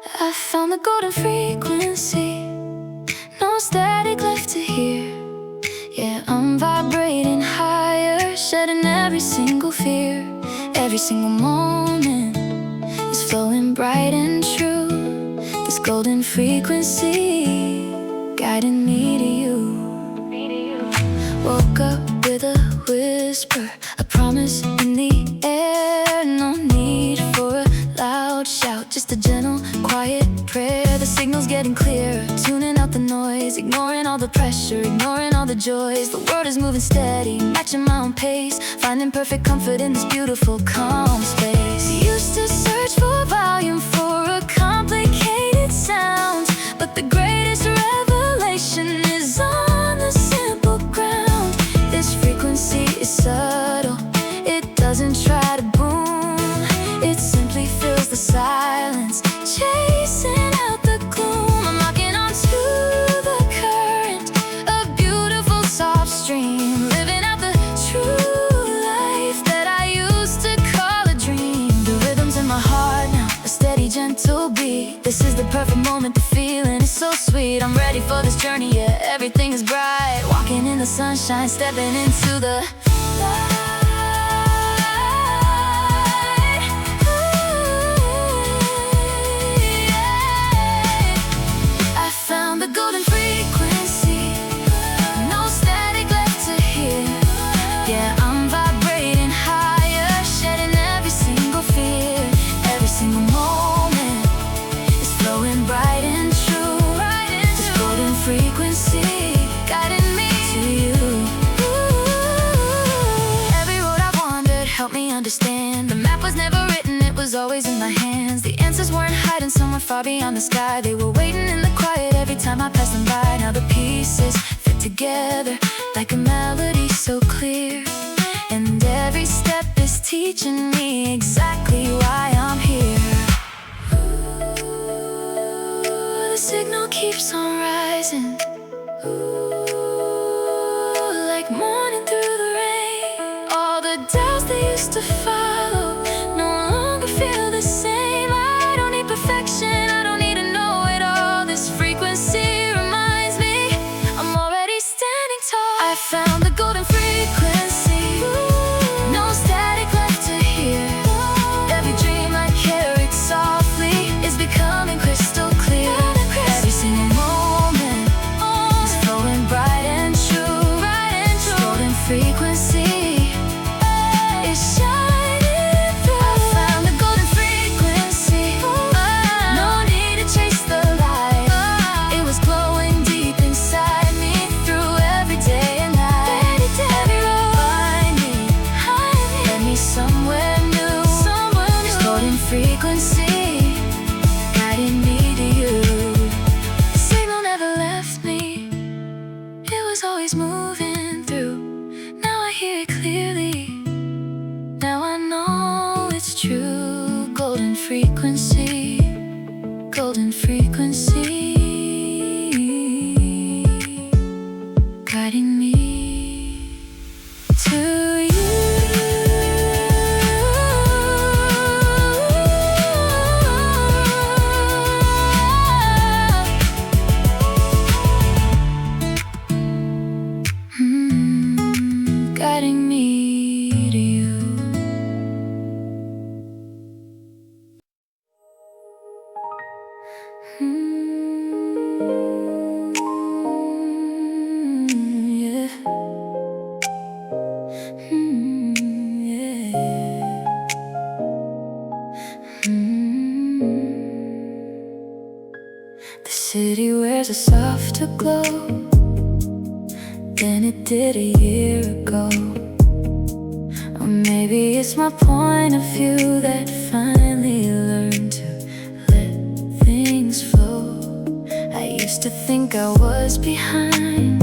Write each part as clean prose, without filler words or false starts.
I found the golden frequency, no static left to hear. Yeah, I'm vibrating higher, shedding every single fear. Every single moment is flowing bright and true. This golden frequency guiding me to you. Woke up with a whisper, a promise in the air. No need for a loud shout, just a gentle, quiet prayer. The signal's getting clearer, tuning out the noise, ignoring all the pressure, ignoring all the joys. The world is moving steady, matching my own pace, finding perfect comfort in this beautiful, calm space. Used to search for volume for a complicated sound, but the greatest revelation is on the simple ground. This frequency is subtle, it doesn't try to boom, it simply fills the silence, chasing out the gloom. I'm locking onto the current, a beautiful soft stream, living out the true life that I used to call a dream. The rhythm's in my heart now, a steady, gentle beat. This is the perfect moment, the feeling is so sweet. I'm ready for this journey, yeah, everything is bright. Walking in the sunshine, stepping into the light. I found the golden frequency, no static left to hear. Yeah, I'm vibrating higher, shedding every single fear. Every single moment is flowing bright and true. This golden frequency guiding me to you. Every road I've wandered helped me understand. The map was never written, it was always in my hands. The answers weren't hiding somewhere far beyond the sky. They were waiting in the quiet every time I passed them by. Now the pieces fit together like a melody so clear, and every step is teaching me exactly why I'm here. The signal keeps on rising, like morning through the rain. All the doubts that used to follow no longer feel the same. I don't need perfection, I don't need to know it all. This frequency reminds me I'm already standing tall. I found the golden frequency, no static left to hear. Every dream I carried softly is becoming crystal clear. Every single moment is flowing bright and true. This golden frequency is shining through. I found the golden frequency, no need to chase the light. It was glowing deep inside me through every day and night. Every road find me, led me somewhere new. This golden frequency guiding me to you. The signal never left me, it was always moving through. Now I hear it clearly, now I know it's true. Golden frequency, golden frequency, guiding me to you. Guiding me to you. Yeah. Yeah. The city wears a softer glow than it did a year ago. Or maybe it's my point of view that finally learned to let things flow. I used to think I was behind,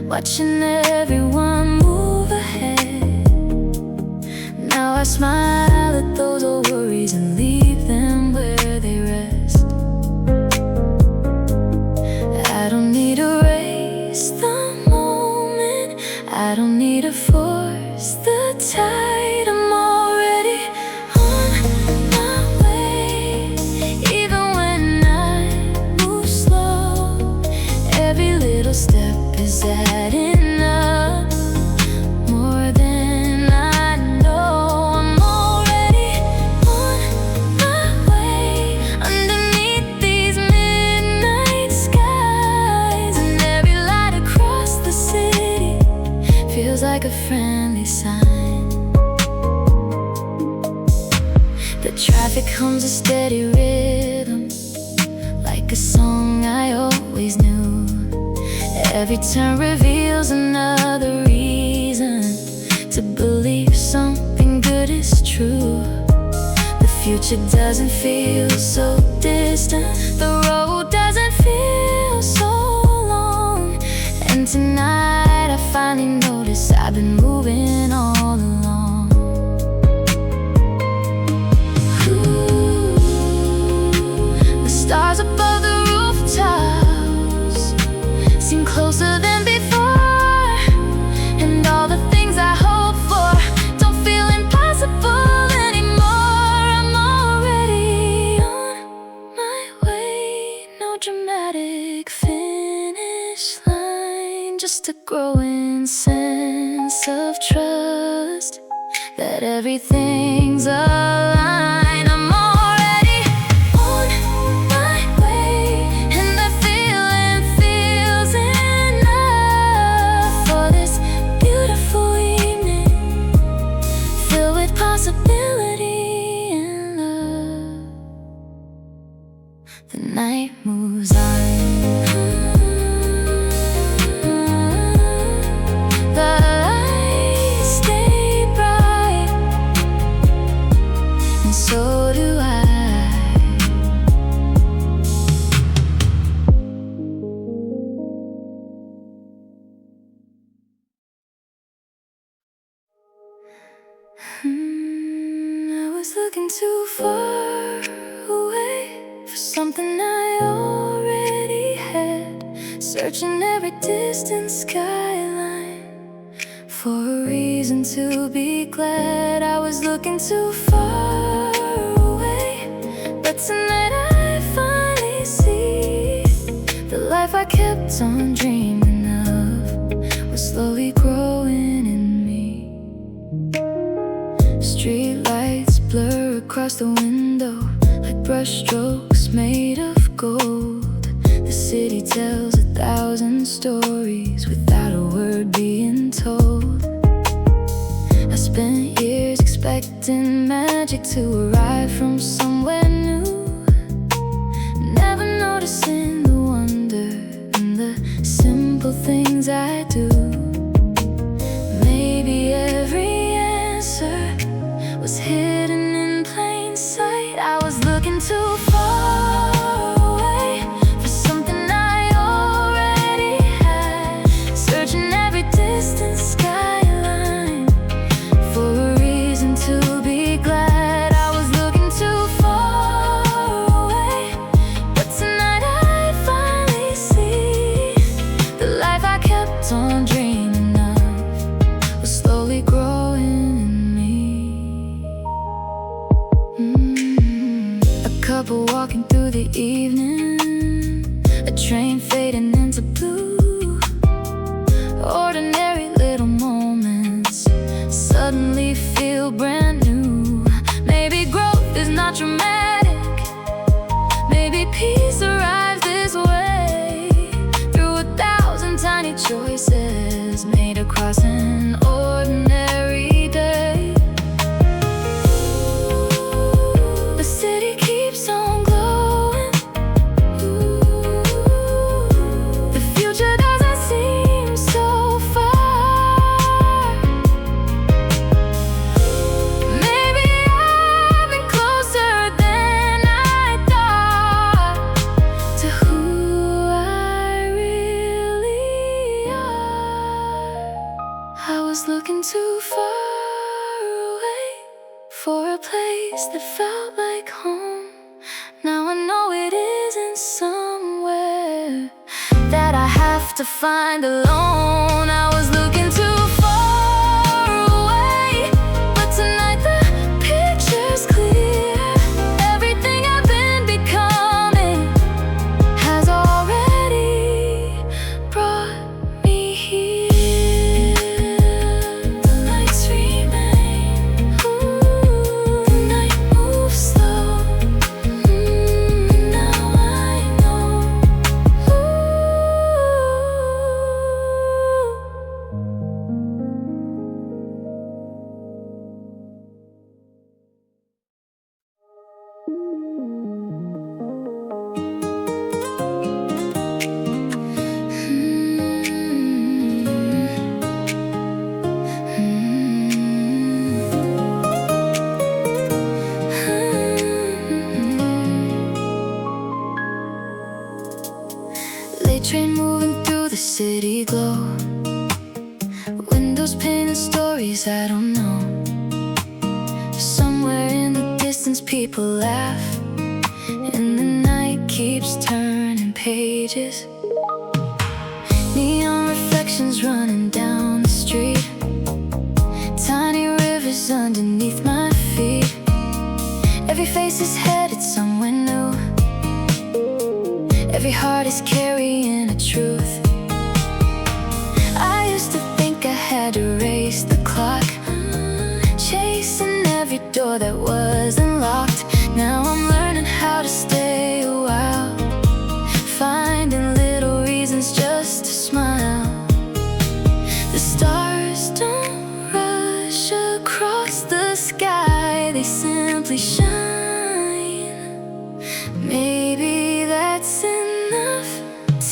watching everyone move ahead. Now I smile at those old worries and leave them where they rest. I don't need to race the moment, I don't need to force the tide. I'm already on my way, even when a friendly sign. The traffic hums a steady rhythm, like a song I always knew. Every turn reveals another reason to believe something good is true. The future doesn't feel so distant, the road doesn't feel so long. And tonight I finally notice I've been moving all along. Ooh, the stars above the rooftops seem closer than before, and all the things I hope for don't feel impossible anymore. I'm already on my way, no dramatic finish line, just a growing sense of trust that everything's aligned. I'm already on my way, and the feeling feels enough for this beautiful evening, filled with possibility and love. The night moves on. The lights stay bright, and so do I. I was looking too far away for something I already had, searching every distant skyline for a reason to be glad. I was looking too far away, but tonight I finally see the life I kept on dreaming of was slowly growing in me. Street lights blur across the window like brushstrokes made of gold. The city tells 1,000 stories without a word being told. I spent years expecting magic to arrive from somewhere new, never noticing the wonder in the simple things I do. Maybe every answer was hidden in plain sight. I was looking too far away for something I already had, searching every distant skyline for a reason to be glad. I was looking too far away, but tonight I finally see the life I kept on dreaming of was slowly growing in me. A couple walking through the evening, a train fading into blue. Ordinary little moments suddenly feel brand new. Maybe growth is not dramatic, maybe peace arrives this way, through 1,000 tiny choices made across an ordinary day. The city keeps on glowing. The future doesn't seem so far. Maybe I've been closer than I thought to who I really are. I was looking too far away for a place that felt like home. Now I know it isn't somewhere that I have to find alone. I was looking too far away, but tonight the picture's clear. Everything I've been becoming has already brought me here. The lights remain, the night moves slow. Now I know I don't know. Somewhere in the distance people laugh, and the night keeps turning pages. Neon reflections running down the street, tiny rivers underneath my feet. Every face is headed somewhere new, every heart is carrying a truth. I used to think I had to race the clock, chasing every door that wasn't locked. Now I'm learning how to stay a while, finding little reasons just to smile. The stars don't rush across the sky, they simply shine. Maybe that's enough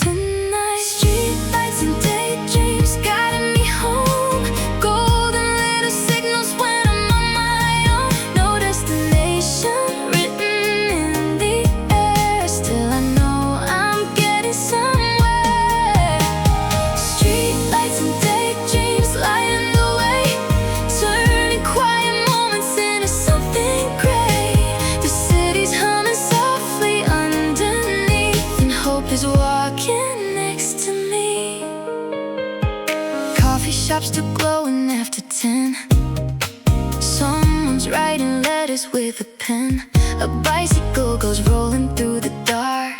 tonight. Streetlights and daydreams guiding me home, golden little signals when I'm on my own. No destination written in the air, still I know I'm getting somewhere. Streetlights and daydreams lighting the way, turning quiet moments into something great. The city's humming softly underneath, and hope is walking next to me. Coffee shops still glowing after 10, someone's writing letters with a pen. A bicycle goes rolling through the dark,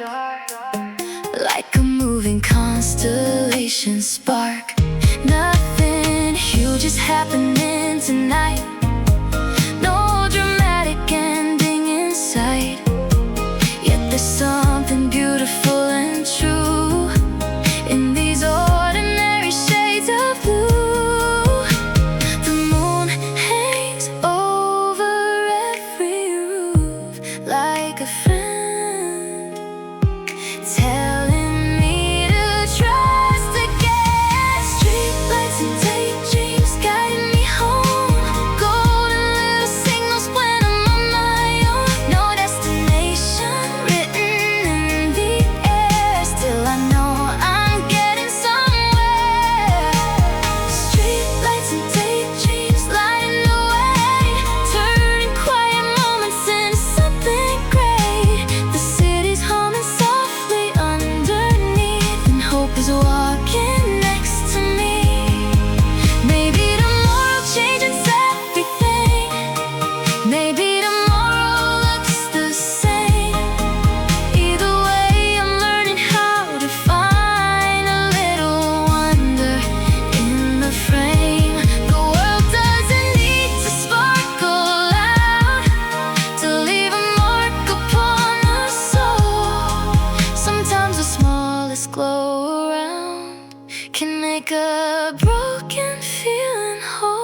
like a moving constellation spark. Nothing huge is happening tonight, no dramatic ending in sight. Yet there's something beautiful and true in these ordinary shades of blue. The moon hangs over every roof like a friend, telling me to trust again. Streetlights and daydreams guiding me home, golden little signals when I'm on my own. No destination written in the air, still I know I'm getting somewhere. Streetlights and daydreams lighting the way, turning quiet moments into something great. The city's humming softly underneath, and hope is walking next to me. Maybe tomorrow changes everything, maybe tomorrow looks the same. Either way, I'm learning how to find a little wonder in the frame. The world doesn't need to sparkle loud to leave a mark upon the soul. Sometimes the smallest glow around can make a broken feeling whole.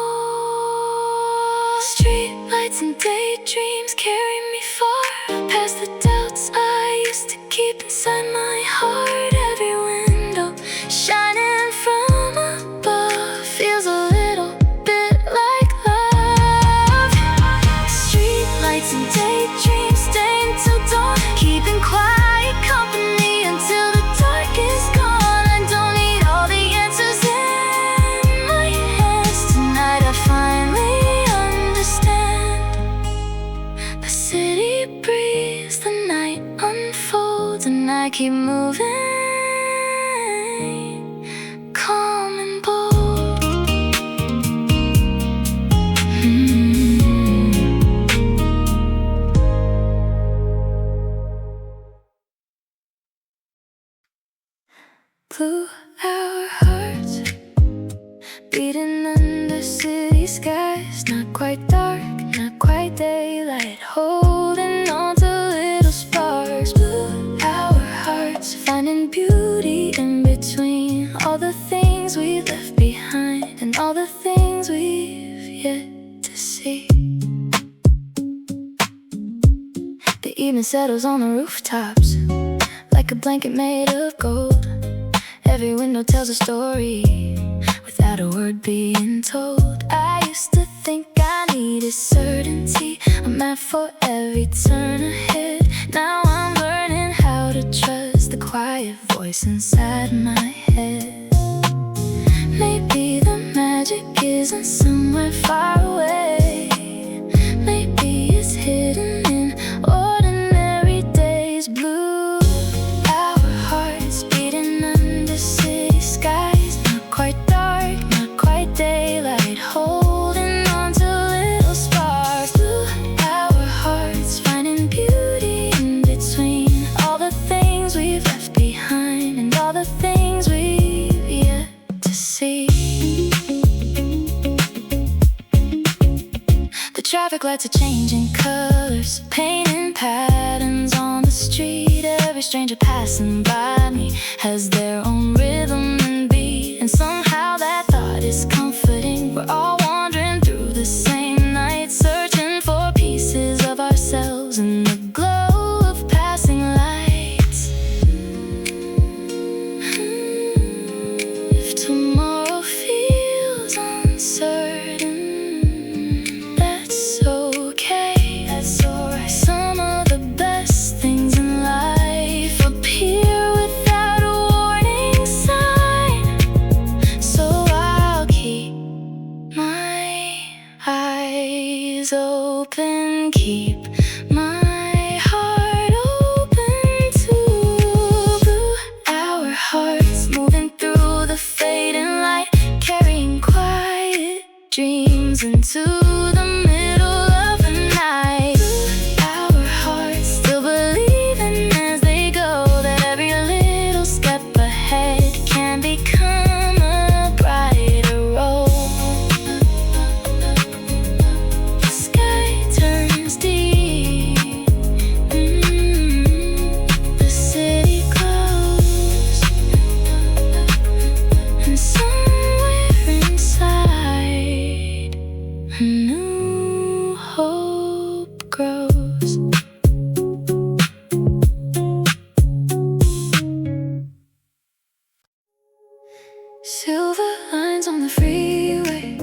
Streetlights and daydreams carry me far past the doubts I used to keep inside my heart. Every window shining from above feels a little bit like love. Streetlights and daydreams staying till dawn, keeping quiet company until the dark is gone. I don't need all the answers in my hands. Tonight I finally understand. The city breathes, the night unfolds, and I keep moving, calm and bold. Blew our hearts, beating under city skies. Not quite dark, not quite daylight, holding on to little sparks. Blew our hearts, finding beauty in between all the things we left behind and all the things we've yet to see. The evening settles on the rooftops like a blanket made of gold. Every window tells a story without a word being told. I used to think I needed certainty, a map for every turn ahead. Now I'm learning how to trust the quiet voice inside my head. Maybe the magic is isn't somewhere far away. Maybe it's hidden in ordinary days. Blue, our hearts beating under city skies. Not quite dark, not quite daylight, holding on to little sparks. Blue, our hearts finding beauty in between all the things we've left behind and all the things we've yet to see. The traffic lights are changing colors, painting patterns on the street. Every stranger passing by me has their own rhythm and beat, and somehow that thought is comforting. We're all wandering through the same night, searching for pieces of ourselves in the glow of passing lights. If tomorrow feels uncertain, that's okay, that's alright. Some of the best things in life appear without a warning sign. So I'll keep my eyes open, keep my heart open too. Blue, our hearts moving through the fading light, carrying quiet dreams into the middle of the night. Our hearts still believing as they go that every little step ahead can become a brighter road. The sky turns deep, the city glows, and somewhere inside a new hope grows. Silver lines on the freeway,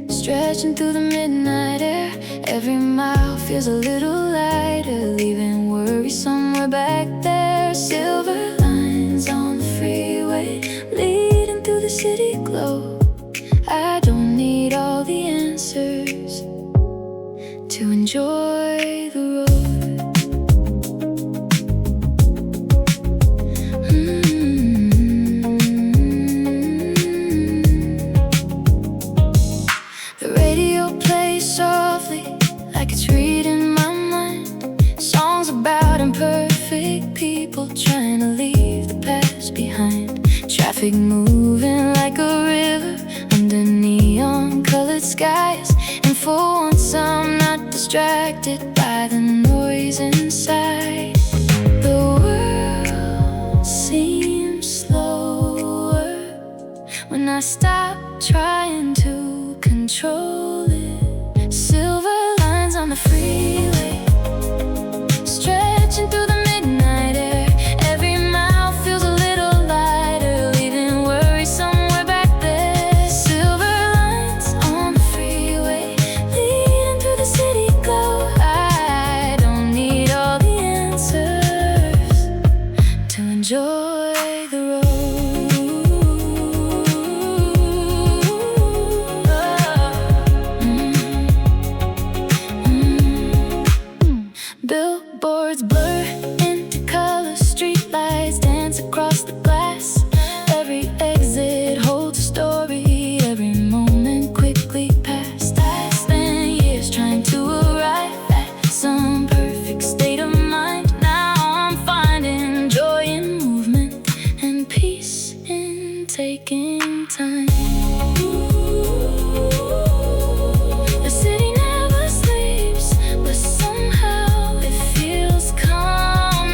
stretching through the midnight air. Every mile feels a little lighter, leaving worry somewhere back there. Silver lines on the freeway, leading through the city glow. I don't need all the answers to enjoy the road. The radio plays softly, like it's reading my mind. Songs about imperfect people trying to leave the past behind. Traffic moving like a river under neon-colored skies, and for once I'm not distracted by the noise inside. The world seems slower when I stop trying to control it. Silver lines on the freeway, stretching through the midnight air. Every mile feels a little lighter, leaving worry somewhere back there. Silver lines on the freeway, leading through the city glow. I don't need all the answers to enjoy the road. Billboards blur into color, streetlights dance across the glass. Every exit holds a story, every moment quickly passed. I spent years trying to arrive at some perfect state of mind. Now I'm finding joy in movement and peace in taking time. The city never sleeps, but somehow it feels calm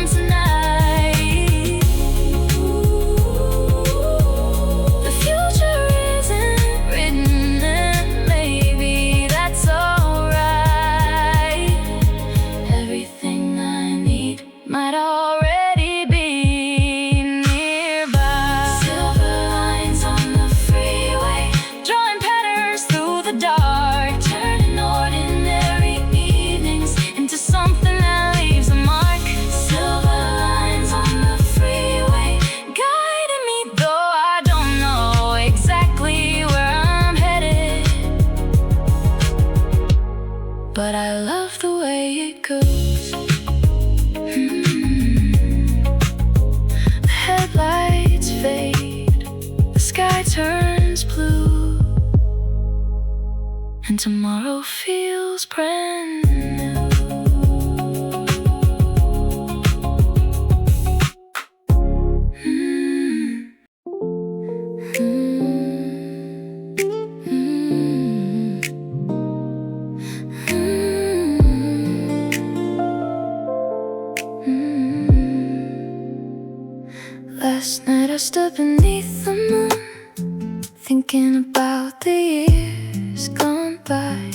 Last night I stood beneath the moon, thinking about the years gone by,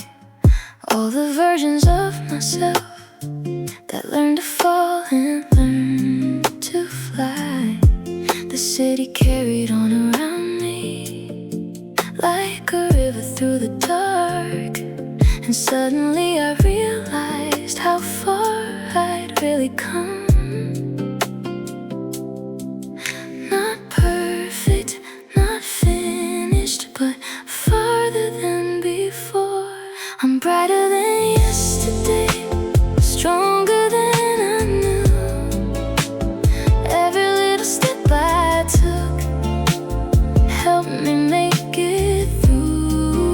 all the versions of myself that learned to fall and learn to fly. The city carried on around me like a river through the dark, and suddenly I realized how far I'd really come. Not perfect, not finished, but farther than before. I'm brighter than yesterday, stronger than I knew. Every little step I took helped me make it through.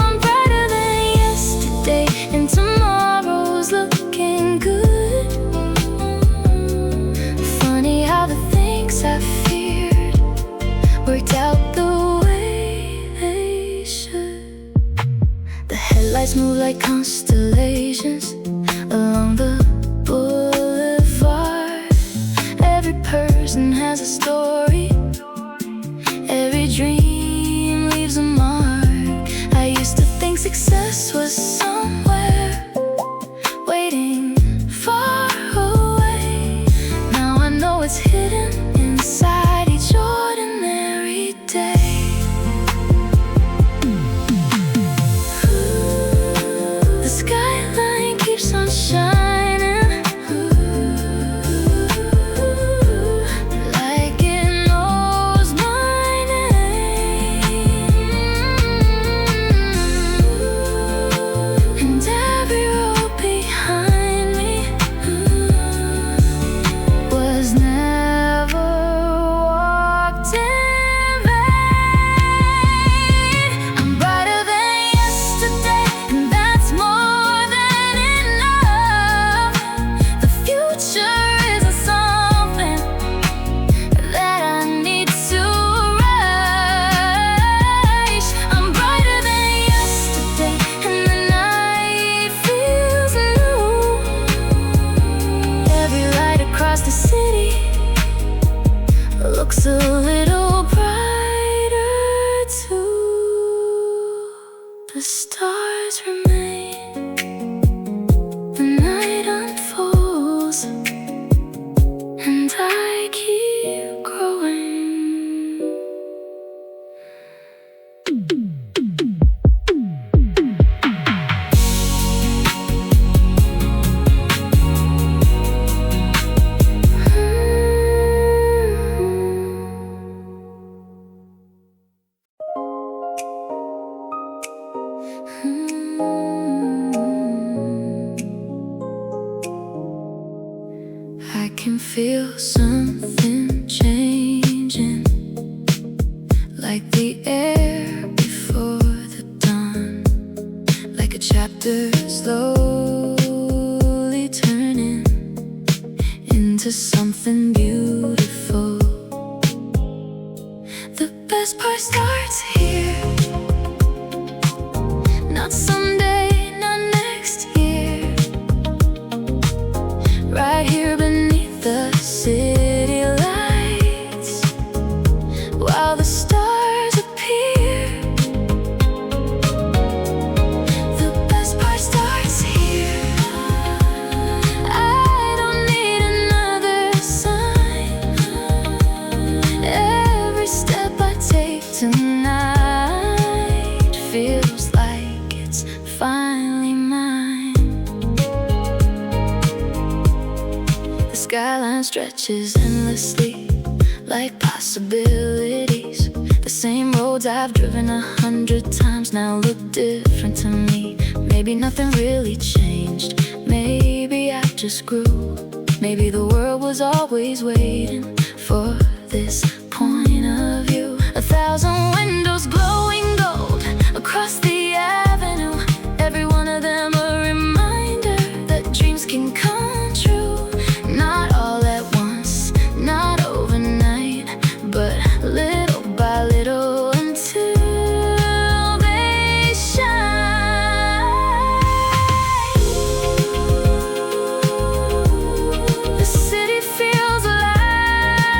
I'm brighter than yesterday, and tomorrow's looking good. Funny how the things I feared worked out the way they should. The headlights move like constellations along the boulevard. Every person has a story, every dream leaves a mark. I used to think success was somewhere waiting far away. Now I know it's hidden inside each ordinary day. The skyline keeps on shining, like it knows my name. And every road behind me was never walked in vain. I'm brighter than yesterday, and that's more than enough. The future isn't something that I need to rush. I'm brighter than yesterday, and the night feels new. Every light across the city looks a little brighter too. The stars remain, the night unfolds, and I keep growing. I can feel something changing, like the air before the dawn, like a chapter slowly turning into something beautiful. The best part starts here, not someday, not next year. Right here beneath the city lights, while the stars appear. The best part starts here. I don't need another sign. Every step I take tonight feels like it's finally mine. The skyline stretches endlessly, like possibilities. The same roads I've driven 100 times now look different to me. Maybe nothing really changed, maybe I just grew. Maybe the world was always waiting for this point of view. 1,000 windows glowing gold across the avenue, every one of them a reminder that dreams can come true. Not all at once, not overnight, but little by little until they shine. The city feels alive.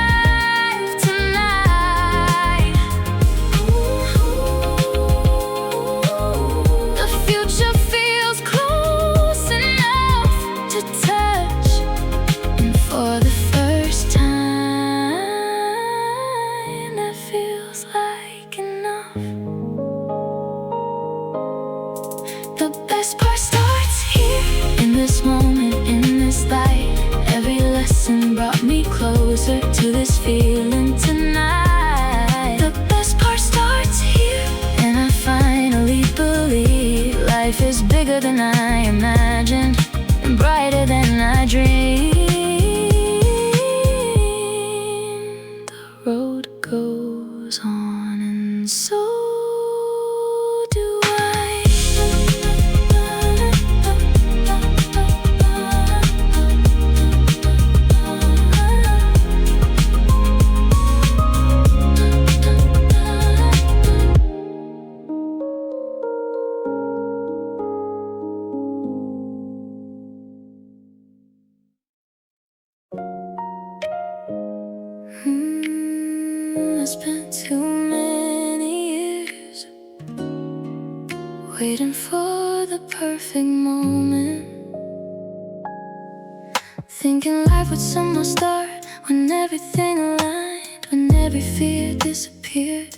closer to this feeling tonight. The best part starts here, and I finally believe life is bigger than I imagined and brighter than I dreamed. The road goes on, and so do I. I spent too many years waiting for the perfect moment, thinking life would somehow start when everything aligned, when every fear disappeared,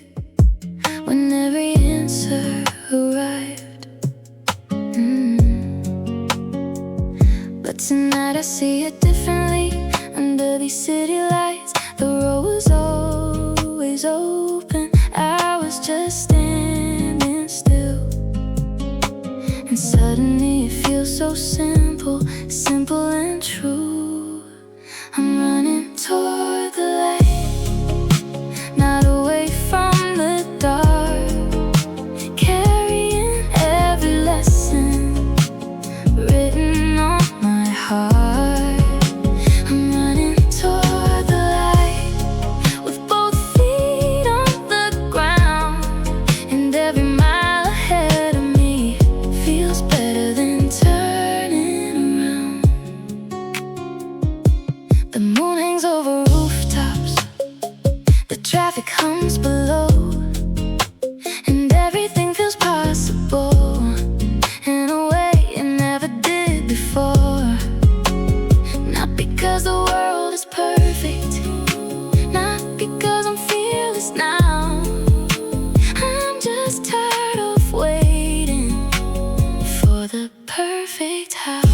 when every answer arrived. But tonight I see it differently. Under these city lights, the road was always open. I was just standing still, and suddenly it feels so simple, simple and true. I'm running toward the light, not away from the dark, carrying every lesson written on my heart. Traffic hums below, and everything feels possible in a way it never did before. Not because the world is perfect, not because I'm fearless now. I'm just tired of waiting for the perfect house.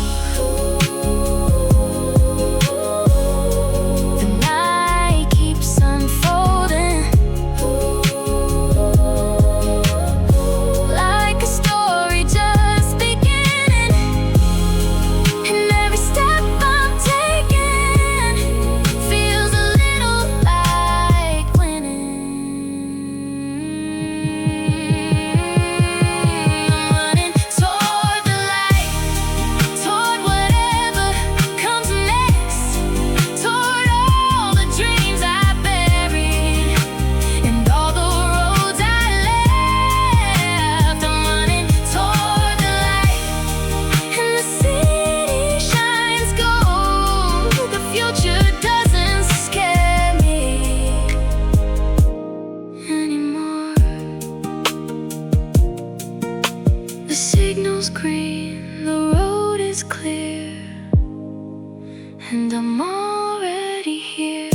Green, the road is clear, and I'm already here.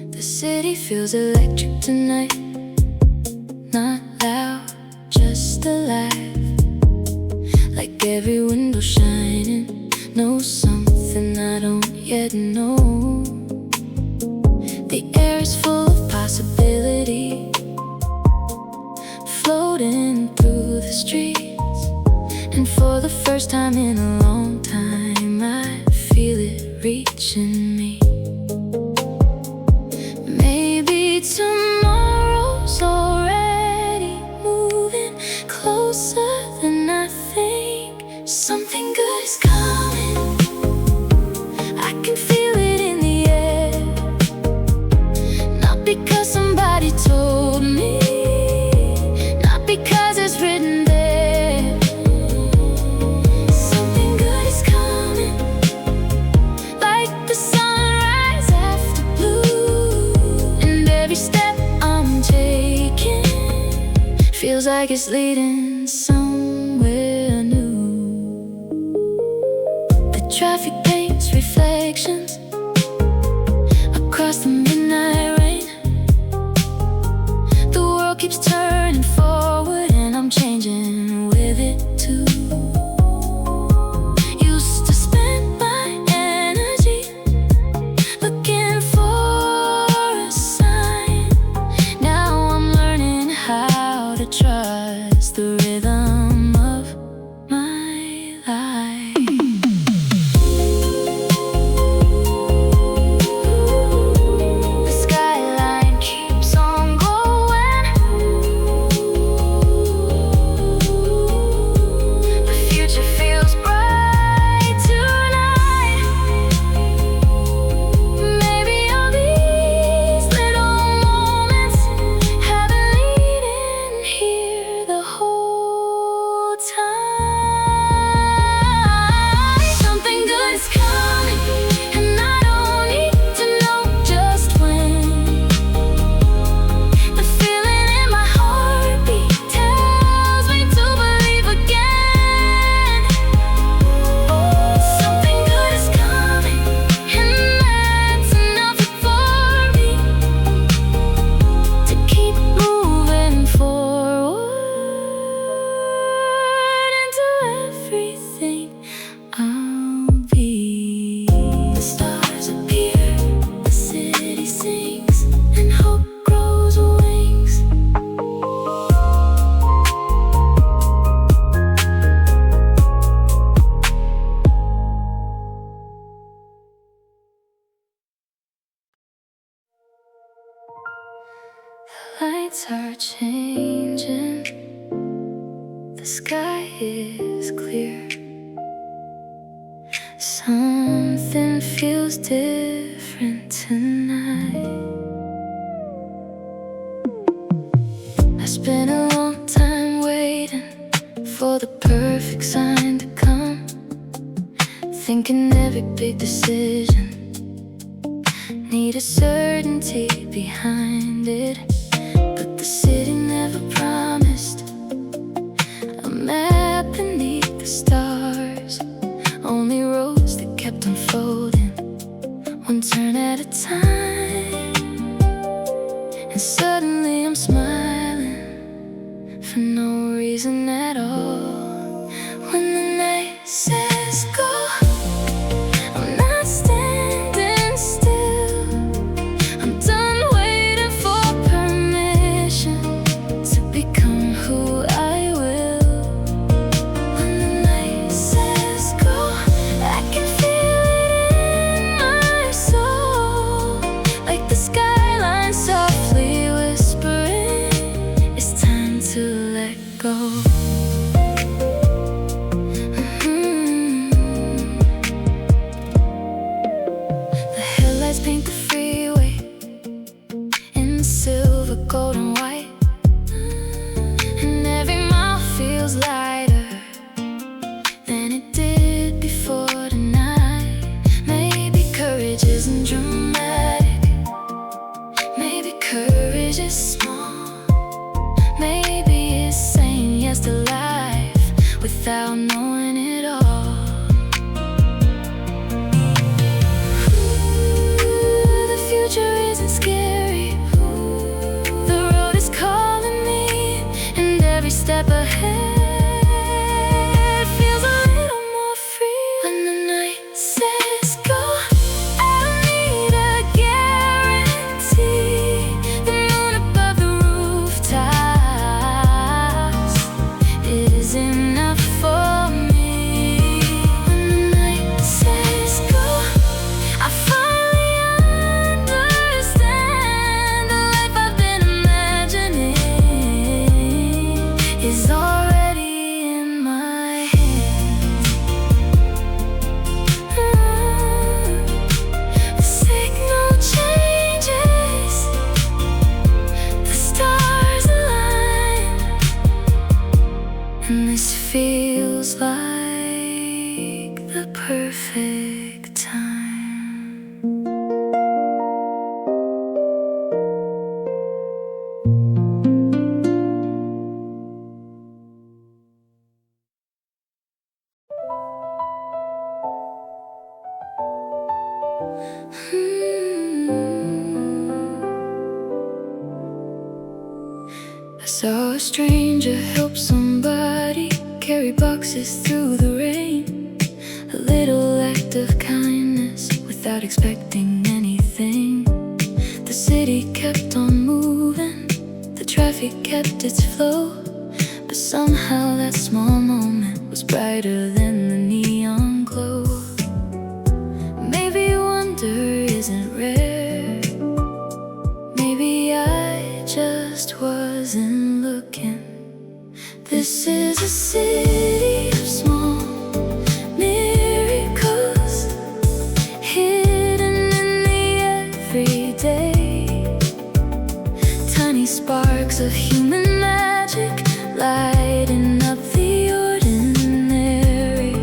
The city feels electric tonight, not loud, just alive. Like every window shining knows something I don't yet know. The air is full of possibility, floating through the streets. And for the first time in a long time, I feel it reaching me. Tomorrow's already moving closer than I think. Something good is coming, I can feel it in the air. Not because somebody told me, not because it's written there. Something good is coming, like the sunrise after blue. And every step I'm taking feels feels like it's leading somewhere new. The traffic paints reflections across the midnight rain. The world keeps turning forward and I'm changing with it too. Used to spend my energy looking for a sign. Now I'm learning how to trust the rhythm of my life. The skyline keeps on glowing. The future feels bright tonight. Maybe all these little moments have been leading here the whole time. Something good is coming, and I don't need to know just when. The feeling in my heartbeat tells me to believe again. Something good is coming, and that's enough for me to keep moving forward into everything I'll be. The stars appear, the city sings, and hope grows wings. The lights are changing, the sky is clear. Something feels different tonight. I spent a long time waiting for the perfect sign to come, thinking every big decision needed certainty behind it. But the city never promised a map beneath the stars, only roads that kept unfolding, one turn at a time. And suddenly I'm smiling for no reason at all. When the night says go, I'm not standing still. I'm done waiting for permission to become who I will. When the night says go, I can feel it in my soul, like the skyline softly whispering, it's time to let go. The headlights paint the freeway in silver, gold, and white, and every mile feels lighter than it did before tonight. Maybe courage isn't dramatic, maybe courage is small, maybe it's saying yes to life without knowing it all. The future isn't scary. The road is calling me, and every step ahead feels a little more free. When the night says go, I don't need a guarantee. The moon above the rooftops is enough for me. When the night says go, I finally understand the life I've been imagining is Saw a stranger help somebody carry boxes through the rain. A little act of kindness without expecting anything. The city kept on moving, the traffic kept its flow, but somehow that small moment was brighter than the neon glow. Maybe wonder isn't rare. Maybe I just wasn't looking. This is a city of small miracles, hidden in the everyday. Tiny sparks of human magic lighting up the ordinary.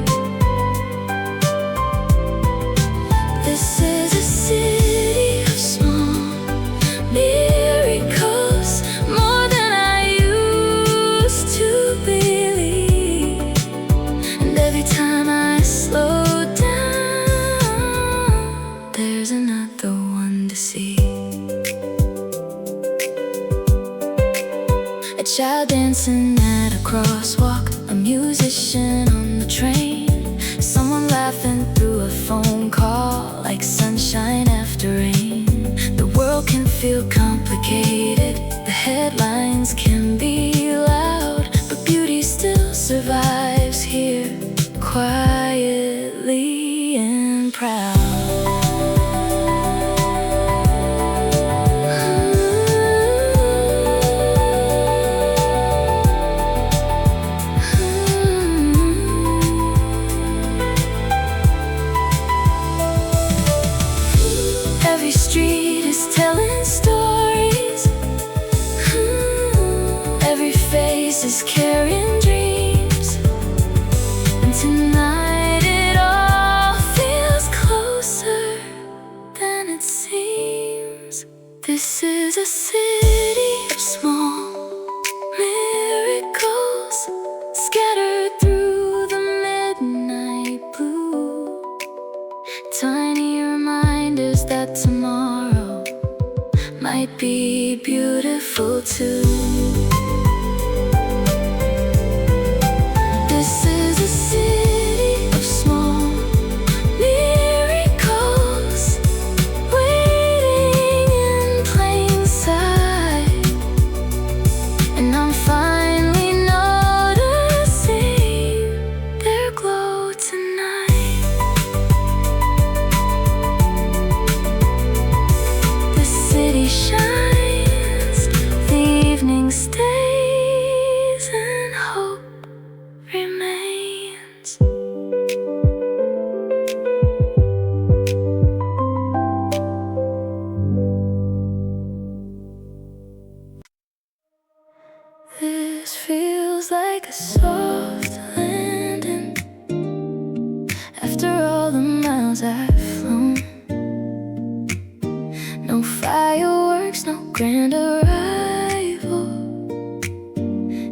This is a city of small miracles, more than I used to believe. And every time I slow down, there's another one to see. A child dancing at a crosswalk, a musician on the train, someone laughing through a phone call like sunshine after rain. The world can feel complicated, the headlines can be loud, but beauty still survives here, quietly and proud. Every street is telling stories. Every face is carrying dreams. And tonight it all feels closer than it seems. This is a city of small miracles, scattered through the midnight blue. Tiny reminders that tomorrow might be beautiful too. This is a city of small miracles, waiting in plain sight. And I'm finally noticing their glow tonight. The city shines, the evening stays, and hope remains. This feels like a soft landing after all the miles I've flown. No fireworks, no grand arrival,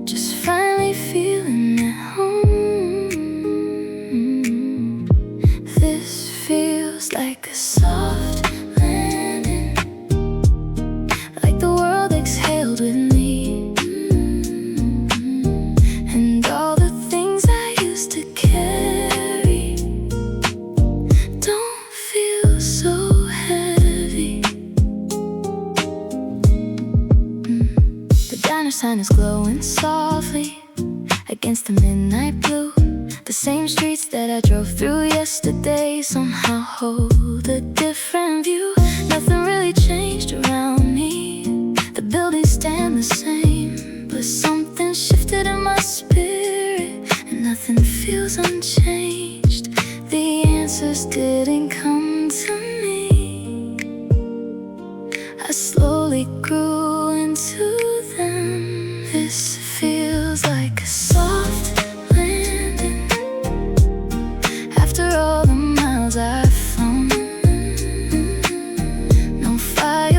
just finally feeling at home. This feels like a soft landing, like the world exhaled with me. And all the things I used to carry don't feel so heavy. The diner sign is glowing softly against the midnight blue. The same streets that I drove through yesterday somehow hold a different view. Nothing really changed around me, the buildings stand the same, but something shifted in my spirit, and nothing feels unchanged. The answers didn't come to me, I slowly grew into them. This feels like a soft landing after all the miles I've flown. No fire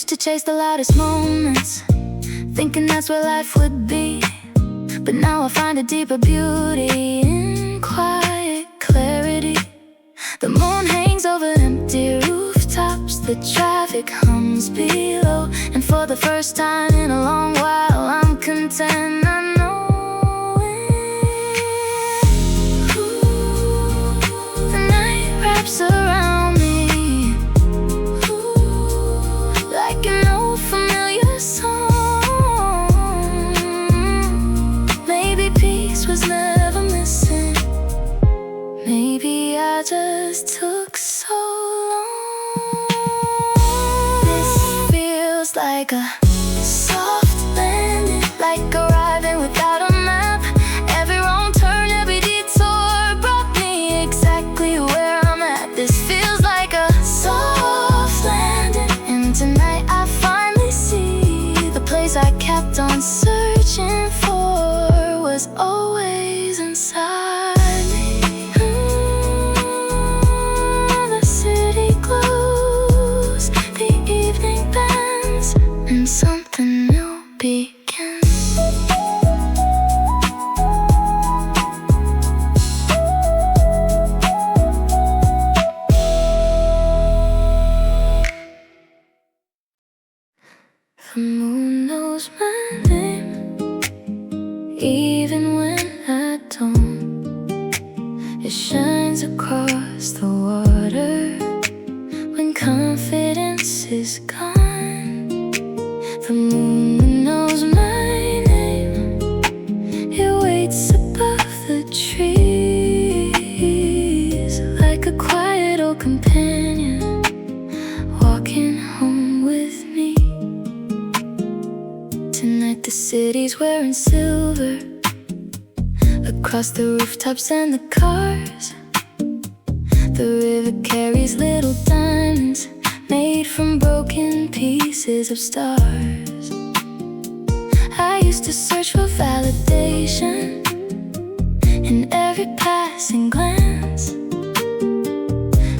used to chase the loudest moments, thinking that's where life would be. But now I find a deeper beauty in quiet clarity. The moon hangs over empty rooftops, the traffic hums below, and for the first time in a long while I'm content, I know it. The night wraps around me like an old familiar song. Maybe peace was never missing. Maybe I just took so long. This feels like a soft landing, like arriving without a map. Every wrong turn, every detour brought me exactly where I'm at. This feels like a soft landing, and tonight I finally see the place I kept on searching for was always inside me. The city glows, the evening bends, and something new begins. The moon knows my name, even when I don't. It shines across the water when confidence is gone. The moon knows my name, it waits above the trees like a quiet old companion walking home with me. Tonight the city's wearing silver across the rooftops and the cars. The river carries little diamonds made from broken pieces of stars. I used to search for validation in every passing glance.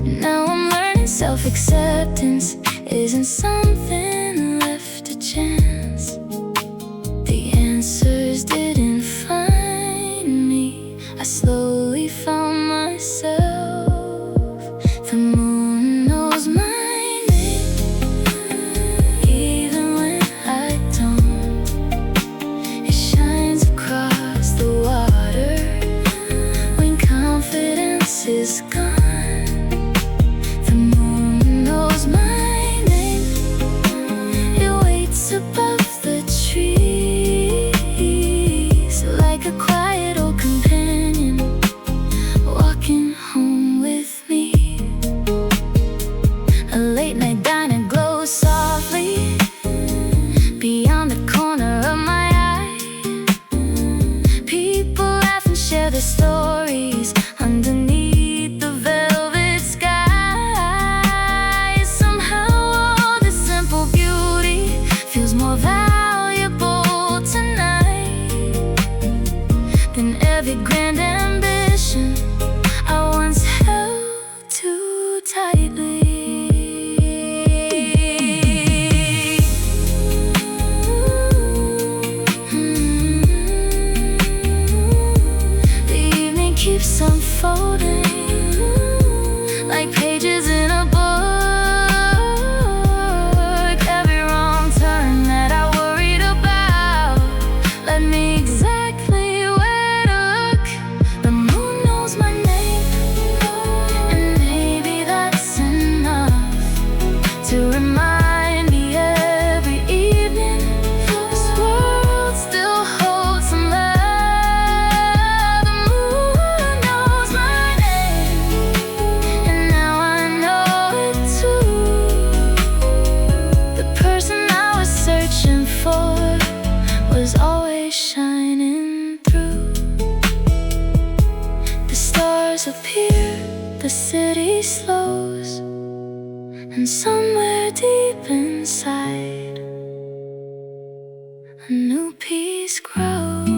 Now I'm learning self-acceptance isn't something left to chance. The answers didn't find me, I slowly found myself. The moon knows my name, even when I don't. It shines across the water when confidence is gone. The moon knows my name, it waits above the trees like a quiet old companion walking home with me. A late night diner glows softly beyond the corner of my eye. People laugh and share their stories underneath the velvet sky. Somehow all this simple beauty feels more valuable tonight than every grand ambition I once held too tightly. The evening keeps unfolding like pages in a book. Every wrong turn that I worried about led me exactly where to look. The moon knows my name, and maybe that's enough to remind me every evening this world still holds some love. The moon knows my name, and now I know it too. The person I was searching for was always shining through. The stars appear, the city slows, and somewhere deep inside a new peace grows.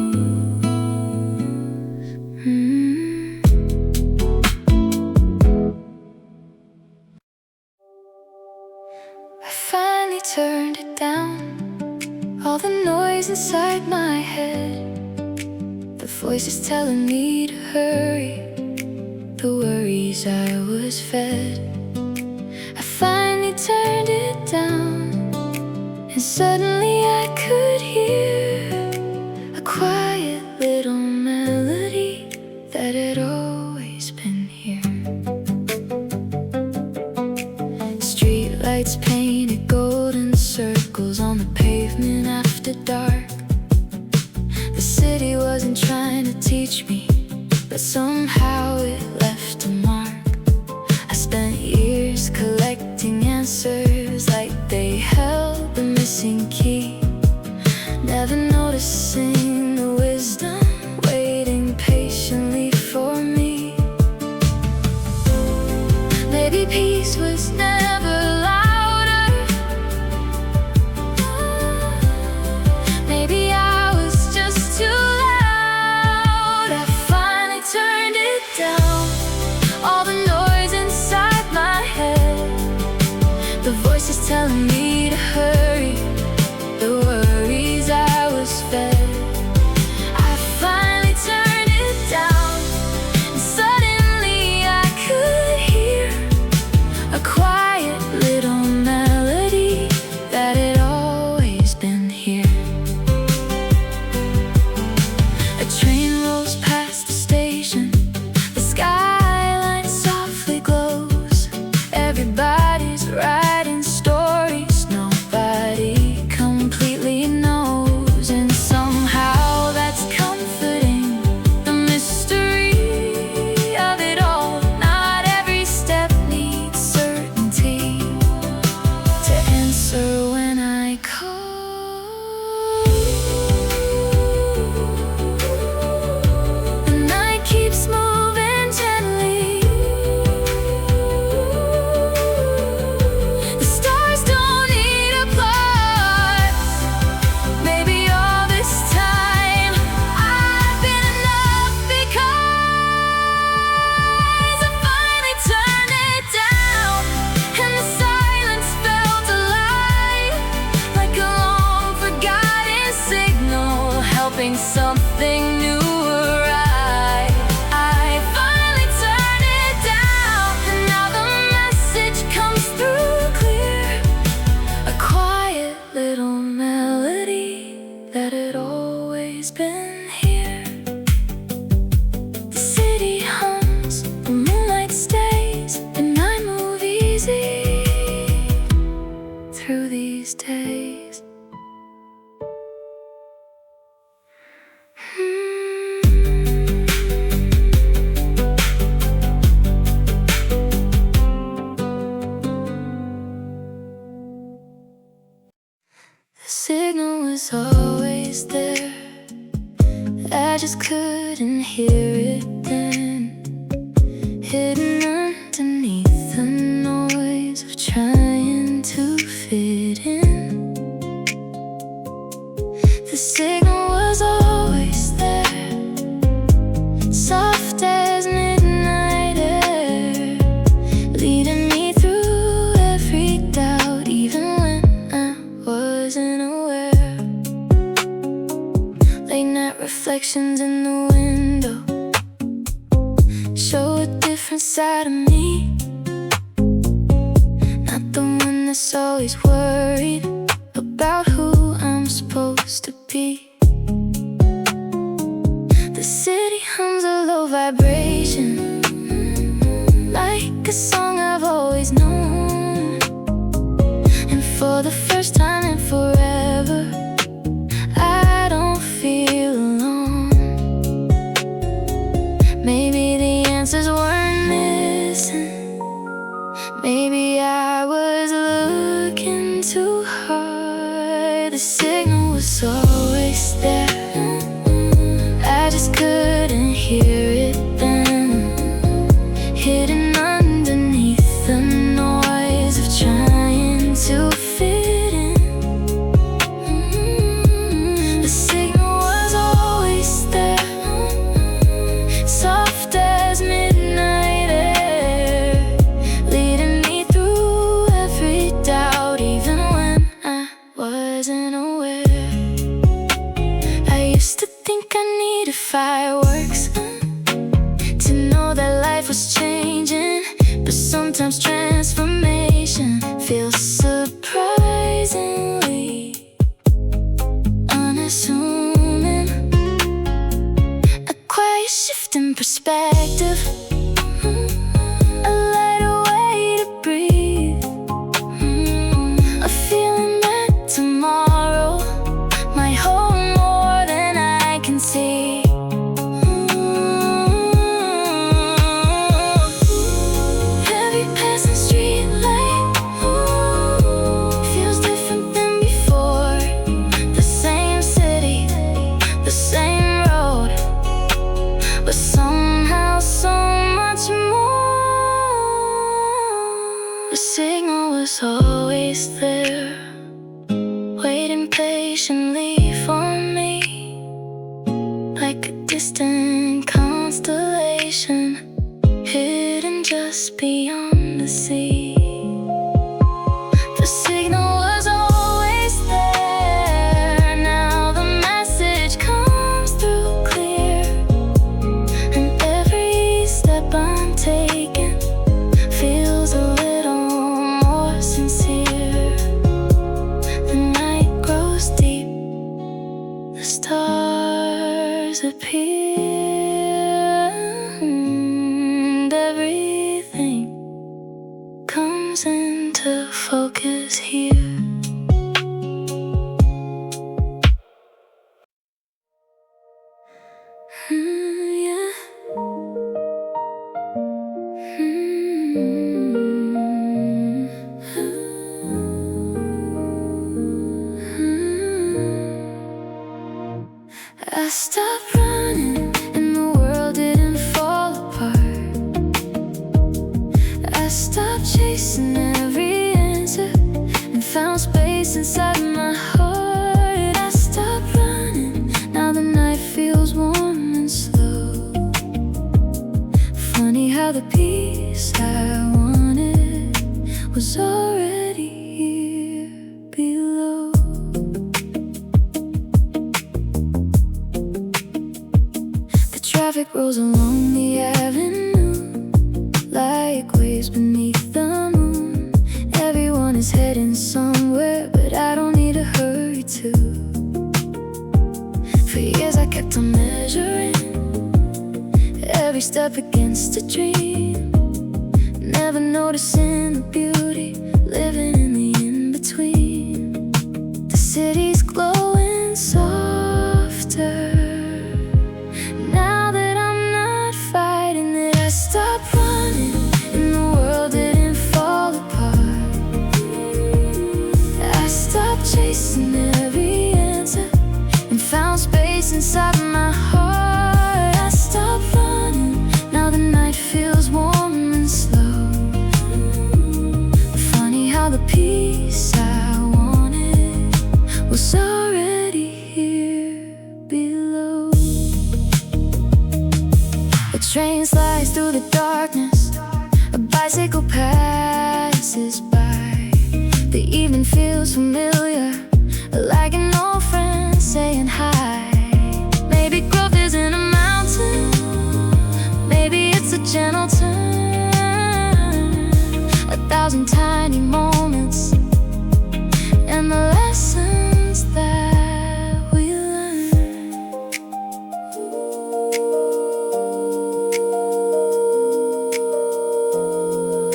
I finally turned it down, all the noise inside my head, the voices telling me to hurry, the worries I was fed. I finally turned it down, and suddenly I could hear a quiet little melody that had always been here. Street lights painted golden circles on the pavement after dark. The city wasn't trying to teach me, but somehow it left a mark. I spent years collecting answers like they held the missing key, never noticing the wisdom waiting patiently for me. Maybe peace was never louder, maybe I was just too loud. I finally turned it down, all the noise inside my head, the voices telling me to hurry, the worries I was fed. I finally turned it down, and suddenly I could hear a quiet little melody that had always been here. A train rolls past the station, the skyline softly glows. Everybody's writing stories nobody completely knows, and somehow that's comforting, the mystery of it all. Not every step needs certainty to answer when I call. The night keeps moving gently, the stars don't need applause. Maybe all this time I've been enough, because I finally turned it down, and the silence felt alive, like a long forgotten signal helping something new arrive. I finally turned it down, and now the message comes through clear, a quiet little melody that had always been here. The city hums, the moonlight stays, and I move easy through these days. The signal was always there, I just couldn't hear it then, hidden underneath the noise of trying to fit in. The signal was always there, soft as midnight air, leading me through every doubt, even when I wasn't aware. Late night reflections in the window show a different side of me, not the one that's always worried about who I'm supposed to be. The city hums a low vibration, like a song I've always known, and for the first time in forever I don't feel alone. Maybe the answers weren't missing, maybe I was looking too hard. The signal was always there, I just couldn't hear it then, hidden underneath the noise of trying to fit in. The signal was always there, soft as midnight air, leading me through every doubt, even when I and everything comes into focus here. Yeah. I stopped running and the world didn't fall apart. I stopped chasing every answer and found space inside my heart. I stopped running, now the night feels warm and slow. Funny how the peace I wanted was already here below. The traffic rolls along the avenue like waves beneath the moon. Everyone is heading somewhere, but I don't need to hurry too. For years I kept on measuring every step against a dream, never noticing the beauty living in the in-between. The city's glowing softer now that I'm not fighting it. I stopped running and the world didn't fall apart. I stopped chasing every answer and found space inside my heart. I stopped running, now the night feels warm and slow. Funny how the peace I wanted was already here below. A train slides through the darkness, a bicycle passes by. The evening feels familiar, like an old friend saying hi. Maybe growth isn't a mountain, maybe it's a gentle turn. 1,000 tiny moments and the lessons that we learn.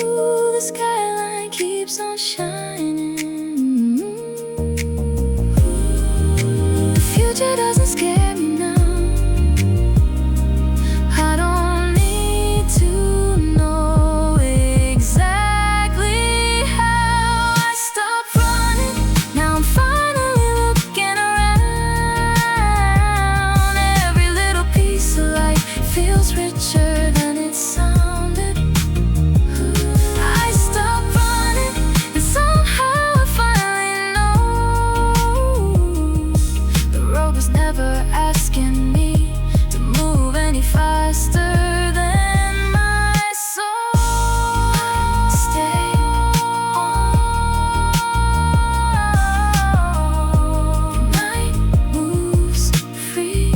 Ooh, the skyline keeps on shining. The future doesn't scare me now. I don't need to know exactly how. I stopped running, now I'm finally looking around. Every little piece of life feels richer than it sounded. I stopped running and somehow I finally know the road was never asking me to move any faster than my soul. Stay on. The night moves free,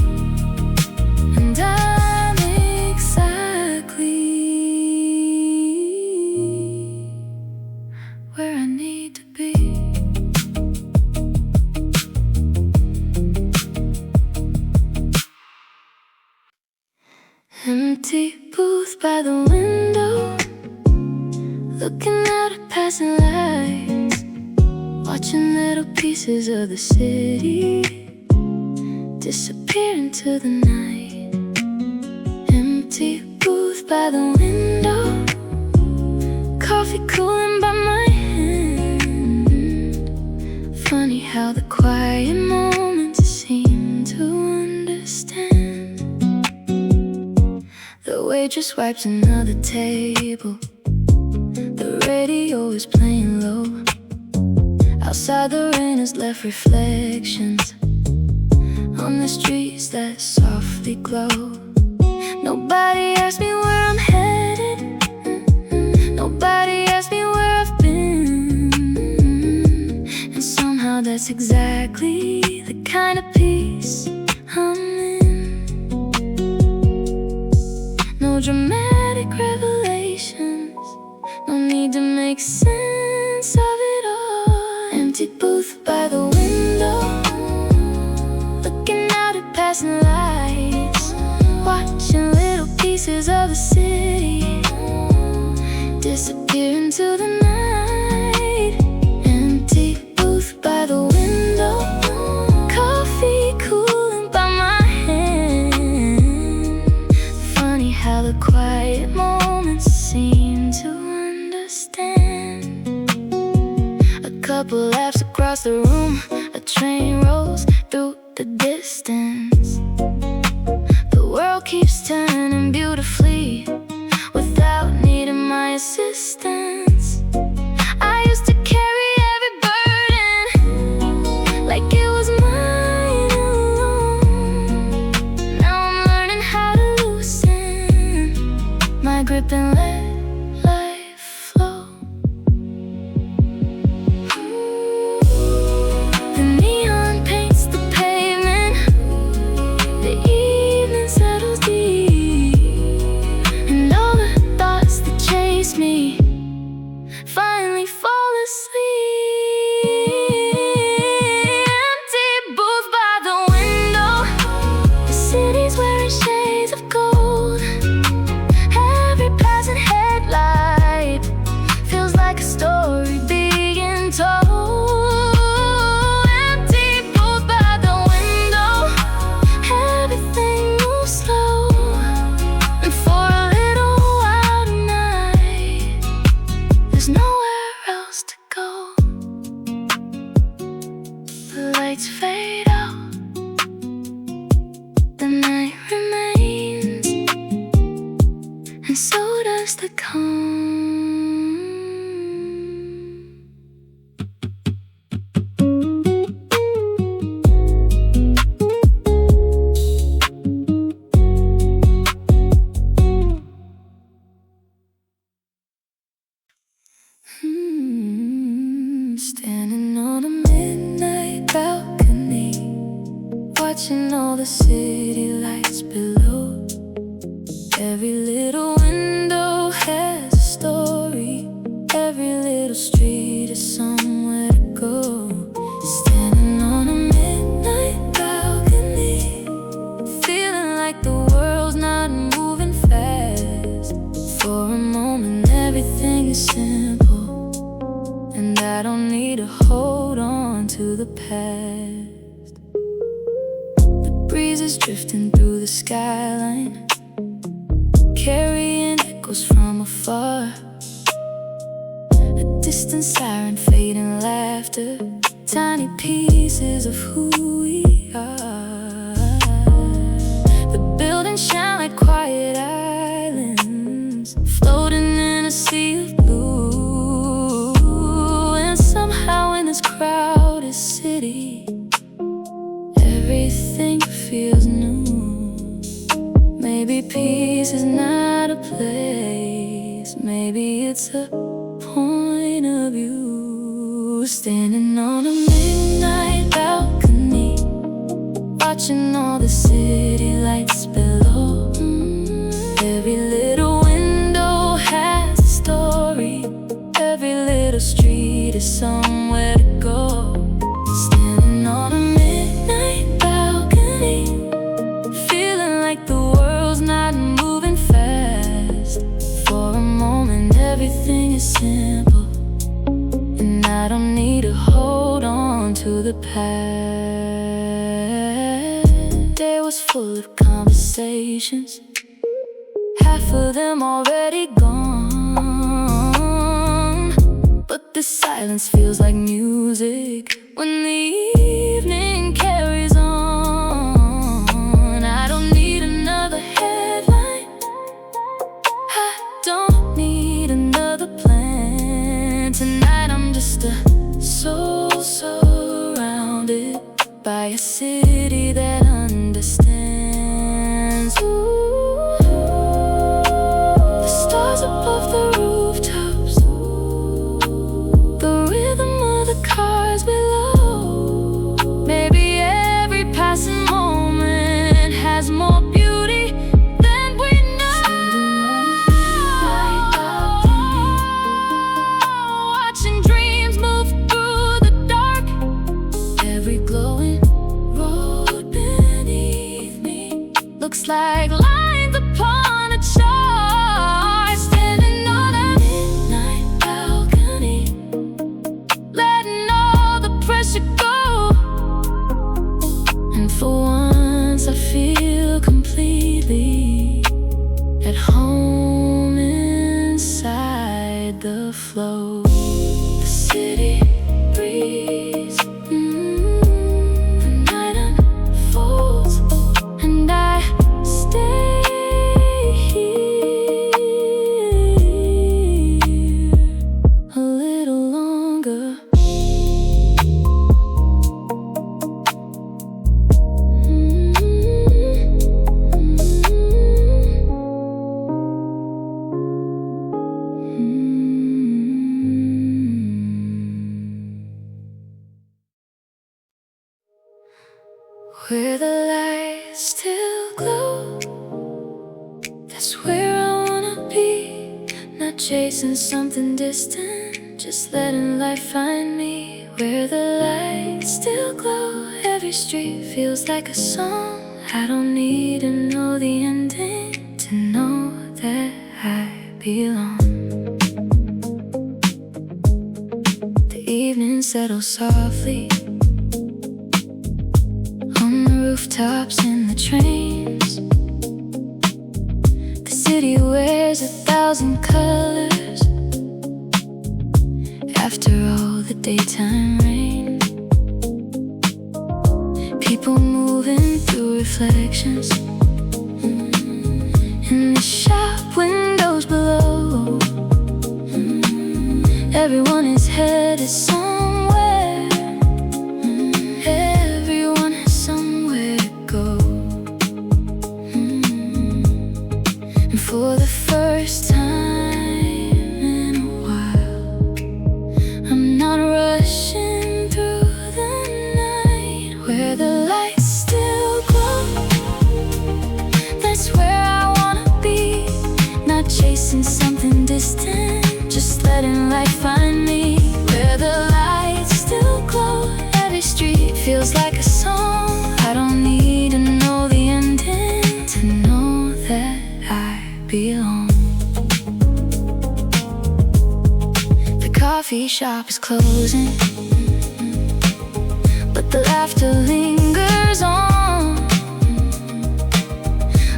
and I'm exactly where I need to be. Empty booth by the window, looking at a passing lights, watching little pieces of the city disappear into the night. Empty booth by the window, coffee cooling by my hand. Funny how the quiet moments seem to understand. The waitress wipes another table, the radio is playing low. Outside the rain has left reflections on the streets that softly glow. Nobody asked me where I'm headed, nobody asked me where I've been. And somehow that's exactly the kind of peace I'm in. No dramatic revelations, no need to make sense of it all. Empty booth by the window, looking out at passing lights, colors of the city disappear into the night. Empty booth by the window, coffee cooling by my hand. Funny how the quiet moments seem to understand. A couple laughs across the room, a train rolls through the distance. The world keeps turning beautifully without needing my assistance. I used to carry every burden like it was mine alone. Now I'm learning how to loosen my grip and let life flow. The neon paints the pavement, the evening settles deep, and all the thoughts that chase me finally fall asleep. Empty booth by the window, the city's wearing shades of gold. Every passing headlight feels like a story being told. Empty booth by the window, everything moves slow, and for a little while tonight, there's nowhere else to go. The lights fade out, the night remains, and so does the calm. Standing on a midnight balcony, watching all the city lights below. Every little window has a story, every little street is somewhere to go. Standing on a midnight balcony, feeling like the world's not moving fast. For a moment everything is simple, and I don't need to hold on to the past. The breeze is drifting through the skyline, carrying echoes from afar. A distant siren, fading laughter, tiny pieces of who we are. The buildings shine like quiet islands, floating in a sea of blue. And somehow in this crowded city, everything feels new. Maybe peace is not a place, maybe it's a point of view. Standing on a midnight balcony, watching all the city lights below. Every little window has a story, every little street is somewhere to go. Standing on a midnight balcony, feeling like the world's not moving fast. For a moment everything is simple, and I don't need to hold on to the past. Day was full of conversations, half of them already gone, but the silence feels like music when the evening carries on. I don't need another headline, I don't need another plan. Tonight I'm just a soul surrounded by a city that understands. Ooh, the stars above the rooftops, the rhythm of the cars below. Maybe every passing moment has more beauty than we know. Watching dreams move through the dark, every glowing road beneath me looks like lines upon a chart. where the lights still glow. That's where I wanna be, not chasing something distant, just letting life find me. Where the lights still glow, every street feels like a song. I don't need to know the ending to know that I belong. The evening settles softly on the rooftops and the trains. The city wears 1,000 colors after all the daytime rain. People moving through reflections in the shop windows below. Everyone is headed somewhere. Everyone has somewhere to go. And for the first time in a while, I'm not rushing through the night. Where the lights still glow, that's where I wanna be, not chasing something distant, just letting life find me. Where the lights still glow, every street feels like a song. I don't need to know the ending to know that I belong. The coffee shop is closing, but the laughter lingers on.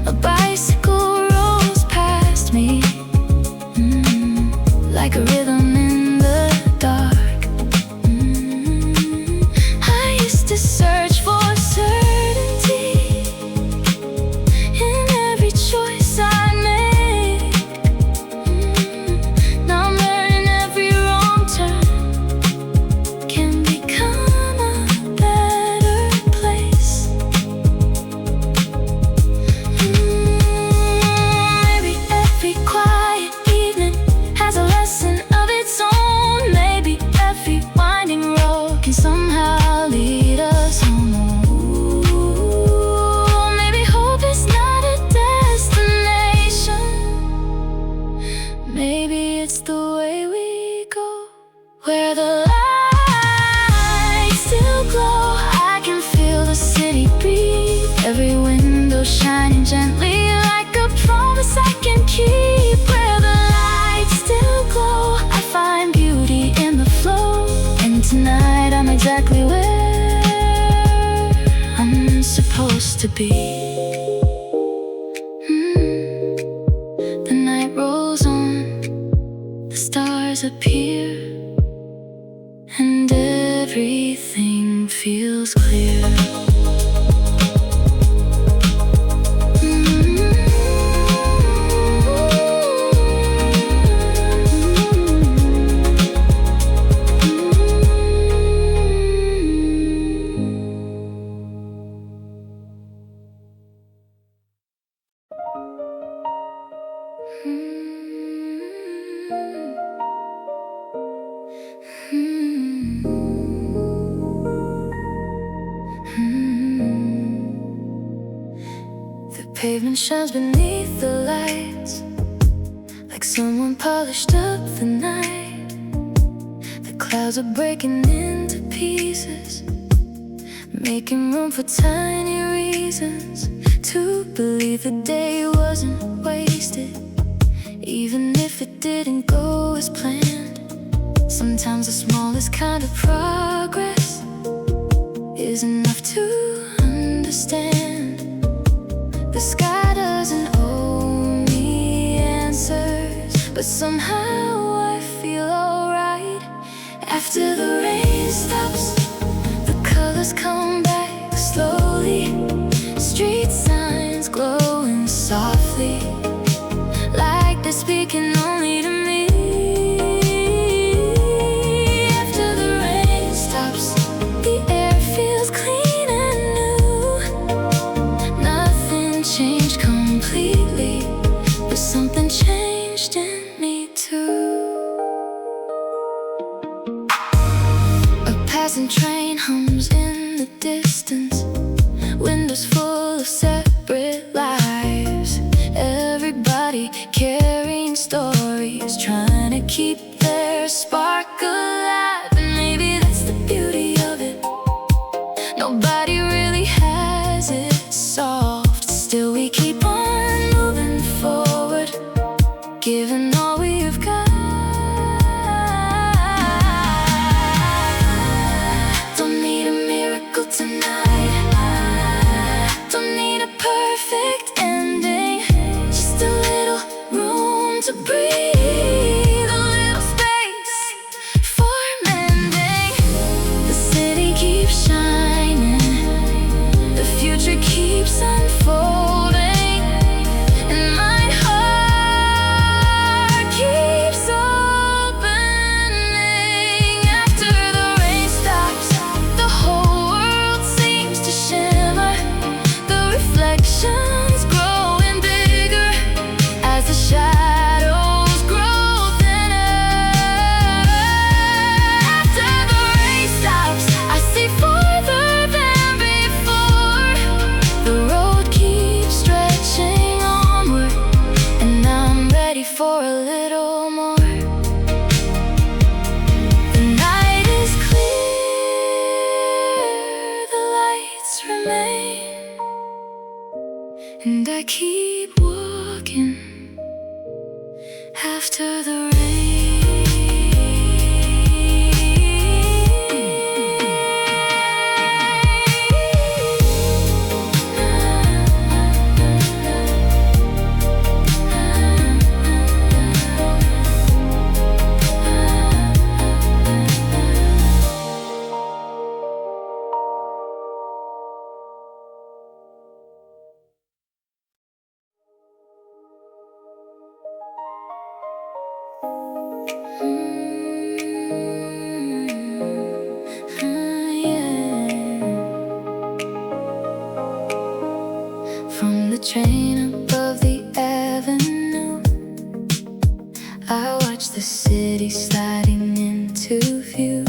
A bicycle rolls past me, like a rhythm in the dark. I used to search for certainty in every choice I make. Now I'm learning every wrong turn can become a better place. Maybe every quiet evening has a lesson of its own. Maybe every winding road can somehow lead us home. Maybe hope is not a destination. Maybe it's the way we go. Where the lights still glow, I can feel the city breathe. Every window shining gently like a promise I can keep. Where the lights still glow, I find beauty in the flow. And tonight I'm exactly where I'm supposed to be. The night rolls on, the stars appear, and everything feels clear. The pavement shines beneath the lights, like someone polished up the night. The clouds are breaking into pieces, making room for tiny reasons to believe the day wasn't wasted, even if it didn't go as planned. Sometimes the smallest kind of progress is enough to understand. The sky doesn't owe me answers, but somehow I feel alright. After the rain stops, the colors come back slowly. Street signs glowing softly, like they're speaking only to me. After the rain stops, the air feels clean and new. Nothing changed completely, but something changed in me too. A passing train hums in the distance, And I keep walking after the rain. From the train above the avenue, I watch the city sliding into view.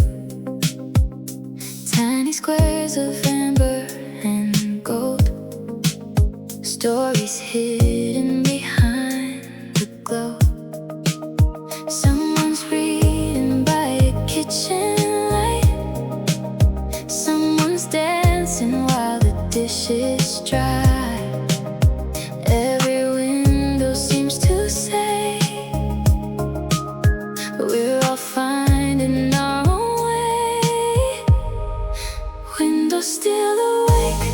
Tiny squares of amber and gold, stories hidden behind the glow. Someone's reading by a kitchen light, someone's dancing while the dishes dry. Every window seems to say we're all finding our own way. Windows still awake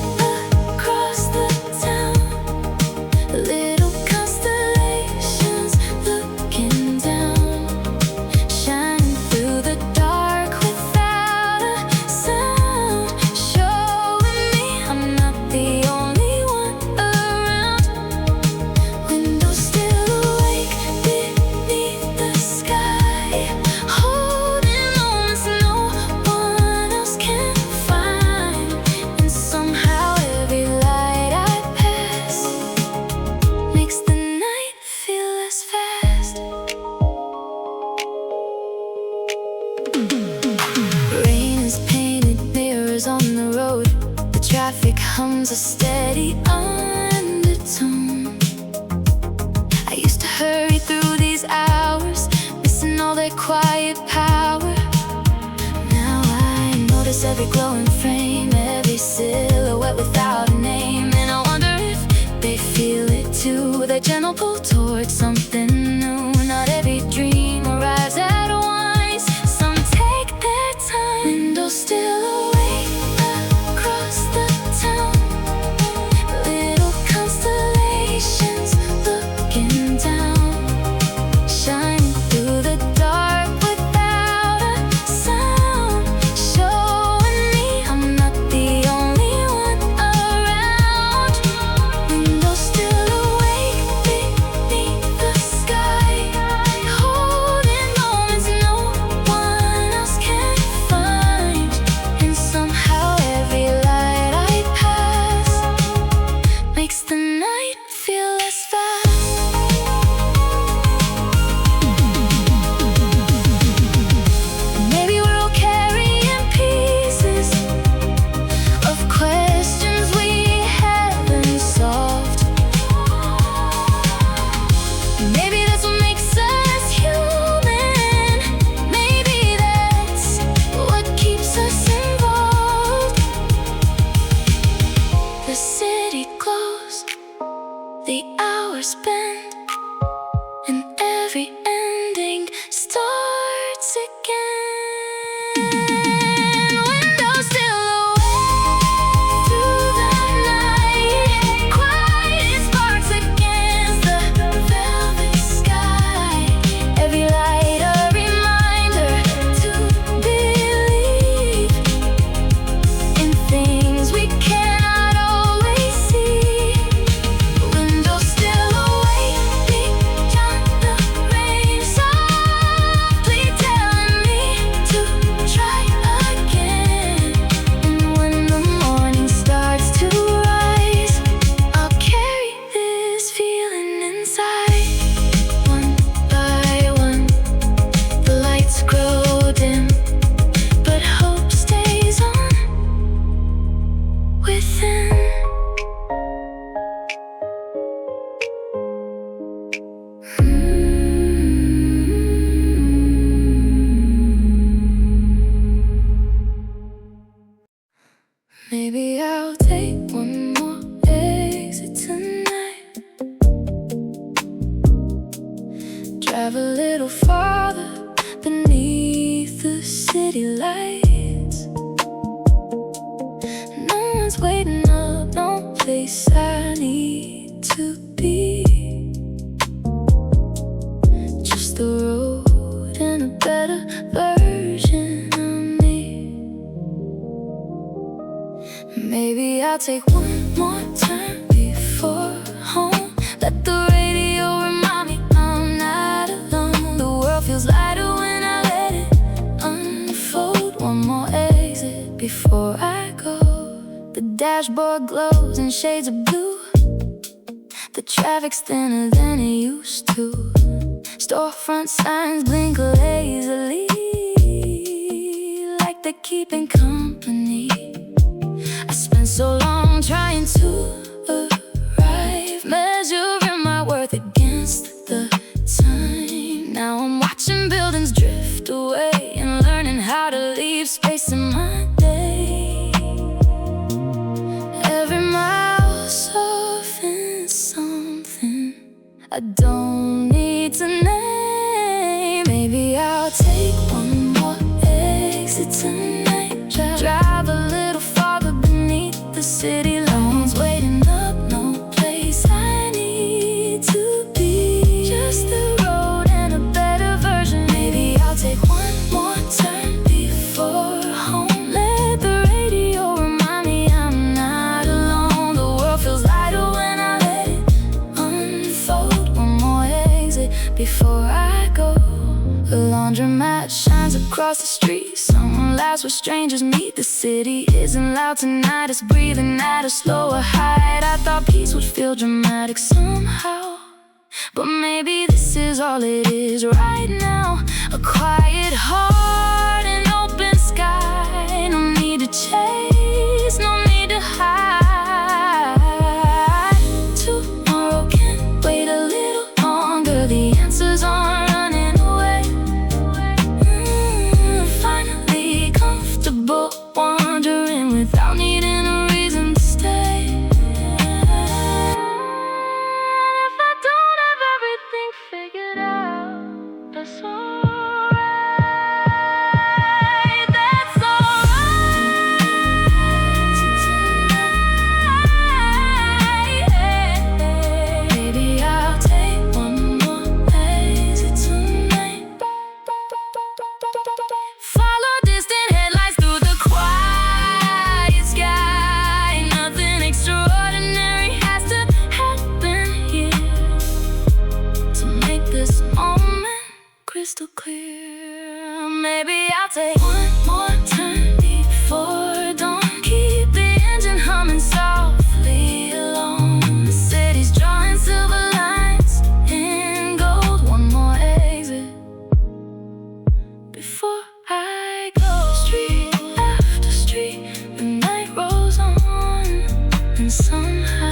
across the town, little constellations looking down, shining through the dark without a sound, showing me I'm not the only one around. Windows still awake beneath the sky, holding moments no one else can find. And somehow every light I pass makes the night feel less fast. Rain has painted mirrors on the road, the traffic hums a steady undertone. I used to hurry through these hours, missing all their quiet power. Now I notice every glowing frame, every silhouette without a name. And I wonder if they feel it too, that gentle pull towards something new. Not every dream arrives at once, some take their time. Windows still awake across the town, little constellations looking down, shining through the dark without a sound, showing me I'm not the only one around. Windows still awake beneath the sky, holding moments no one else can find. And somehow every light I pass makes the night feel less fast. Maybe we're all carrying pieces of questions we haven't solved. Maybe that's what makes us human. Maybe that's what keeps us involved. The city glows, the hours bend, and every ending starts again. Windows still awake through the night, quiet sparks against the velvet sky. Every light a reminder to believe in things we cannot always see. Windows still awake beyond the rain, softly telling me to try again. And when the morning starts to rise, I'll carry this feeling inside. One by one, the lights grow dim, but hope stays on within. Maybe I'll take one more exit tonight. drive a little farther beneath the city lights. No one's waiting up, no place I need to be. Just the road and a better version of me. Maybe I'll take one more turn before home. Let the radio remind me I'm not alone. The world feels lighter when I let it unfold. One more exit before I go. The dashboard glows in shades of blue. The traffic's thinner than it used to. Storefront signs blink lazily, like they're keeping company. I spent so long trying to arrive, measuring my worth against the time. Now I'm watching buildings drift away and learning how to leave space in my day. Every mile softens something I don't need to name. Maybe I'll take one more exit tonight. Drive a little farther beneath the city lights. Waiting up, no place I need to be. Just the road and a better version. Maybe I'll take one more turn before home. Let the radio remind me I'm not alone. The world feels lighter when I let it unfold. One more exit before I go. The laundromat shines across the street. Someone laughs where strangers meet. The city isn't loud tonight, it's breathing at a slower height. I thought peace would feel dramatic somehow, but maybe this is all it is right now. A quiet heart and open sky. No need to chase, no need to hide. Tomorrow can wait a little longer. The answers aren't running away. Finally comfortable, wandering without needing a reason to stay. If I don't have everything figured out, that's alright. That's alright. Maybe I'll take one more exit tonight. Follow distant headlights through the quiet sky. Nothing extraordinary has to happen here to make this moment crystal clear. Maybe I'll take one more turn before dawn. Keep the engine humming softly along. The city's drawing silver lines in gold. One more exit before I go. Street after street, the night rolls on, and somehow